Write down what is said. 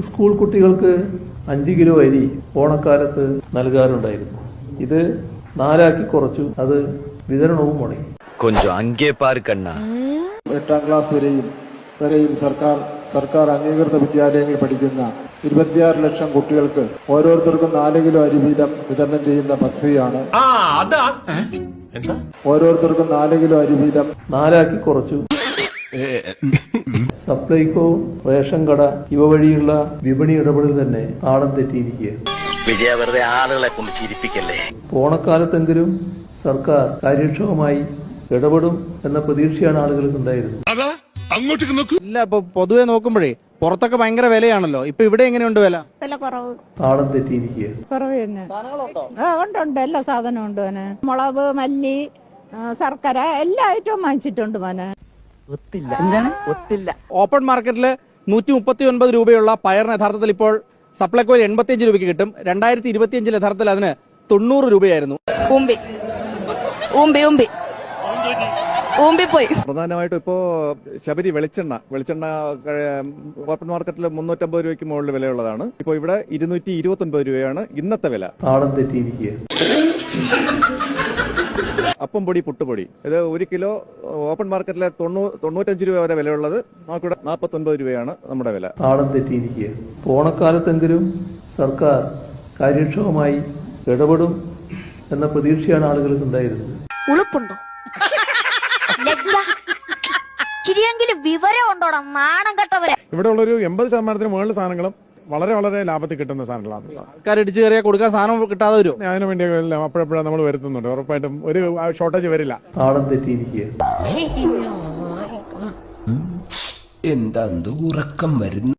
School കുട്ടികൾക്ക് 5 kilo അരി ഓണക്കാലത്ത് നൽകാറുണ്ടായിരുന്നു. ഇത് 4 ആക്കി കുറച്ചു. അത് വിതരണവും മുടങ്ങി. എട്ടാം ക്ലാസ് വരെയും സർക്കാർ അംഗീകൃത വിദ്യാലയങ്ങളിൽ പഠിക്കുന്ന 26 ലക്ഷം കുട്ടികൾക്ക് ഓരോരുത്തർക്കും 4 കിലോ അരി വീതം വിതരണം ചെയ്യുന്ന പദ്ധതിയാണ്. ഓരോരുത്തർക്കും 4 കിലോ അരി വീതം 4 ആക്കി കുറച്ചു. സപ്ലൈകോ, റേഷൻ കട ഇവ വഴിയുള്ള വിപണി ഇടപെടൽ തന്നെ താളം തെറ്റിയിരിക്കുകയാണ്. ഓണക്കാലത്തെങ്കിലും സർക്കാർ കാര്യക്ഷമമായി ഇടപെടും എന്ന പ്രതീക്ഷയാണ് ആളുകൾക്ക് ഉണ്ടായിരുന്നത്. ഇല്ല, ഇപ്പൊ പൊതുവെ നോക്കുമ്പോഴേ പുറത്തൊക്കെ ഭയങ്കര വിലയാണല്ലോ. ഇപ്പൊ ഇവിടെ എങ്ങനെയുണ്ട് വില? കുറവ്. താളം തെറ്റിയിരിക്കുകയാണ്. കുറവ് തന്നെ. ഉണ്ട്, എല്ലാ സാധനവും ഉണ്ട് മോനെ. മുളക്, മല്ലി, ശർക്കര എല്ലാ ഐറ്റവും വാങ്ങിച്ചിട്ടുണ്ട് മോനെ. ഓപ്പൺ മാർക്കറ്റില് 139 രൂപയുള്ള പയറിന് യഥാർത്ഥത്തിൽ ഇപ്പോൾ സപ്ലൈകോയിൽ 85 രൂപയ്ക്ക് കിട്ടും. 2025 യഥാർത്ഥത്തിൽ അതിന് 90 രൂപയായിരുന്നു. പ്രധാനമായിട്ടും ഇപ്പോ ശബരി വെളിച്ചെണ്ണ ഓപ്പൺ മാർക്കറ്റിൽ 350 രൂപയ്ക്ക് മുകളിൽ വിലയുള്ളതാണ്. ഇപ്പൊ ഇവിടെ 229 രൂപയാണ് ഇന്നത്തെ വില. താളം തെറ്റിയിരിക്കുകയാണ്. അപ്പം പൊടി, പുട്ടുപൊടി ഇത് 1 കിലോ ഓപ്പൺ മാർക്കറ്റിലെ 95 രൂപ വരെ വിലയുള്ളത് നമുക്കിവിടെ 49 രൂപയാണ് നമ്മുടെ വില. താളം തെറ്റിയിരിക്കുകയാണ്. ഓണക്കാലത്തെങ്കിലും സർക്കാർ കാര്യക്ഷമമായി ഇടപെടും എന്ന പ്രതീക്ഷയാണ് ആളുകൾക്ക് ഉണ്ടായിരുന്നത്. ഉളുപ്പുണ്ടോ? ചിരിയെങ്കിലും വിവരം ഉണ്ടോടാ, നാണം കെട്ടവരെ. ഇവിടെ ഉള്ളൊരു 80% മുകളിൽ സാധനങ്ങളും വളരെ വളരെ ലാഭത്തിൽ കിട്ടുന്ന സാധനങ്ങളാണ്. ആൾക്കാർ ഇടിച്ചു കയറിയാൽ കൊടുക്കാൻ സാധനം കിട്ടാതെ വരും. അതിനു വേണ്ടി അപ്പോഴപ്പോഴും നമ്മൾ വരുത്തുന്നുണ്ട്. ഉറപ്പായിട്ടും ഒരു ഷോർട്ടേജ് വരില്ല. താളം തെറ്റിയിരിക്കുകയാണ്. എന്താ ഉറക്കം വരുന്നു?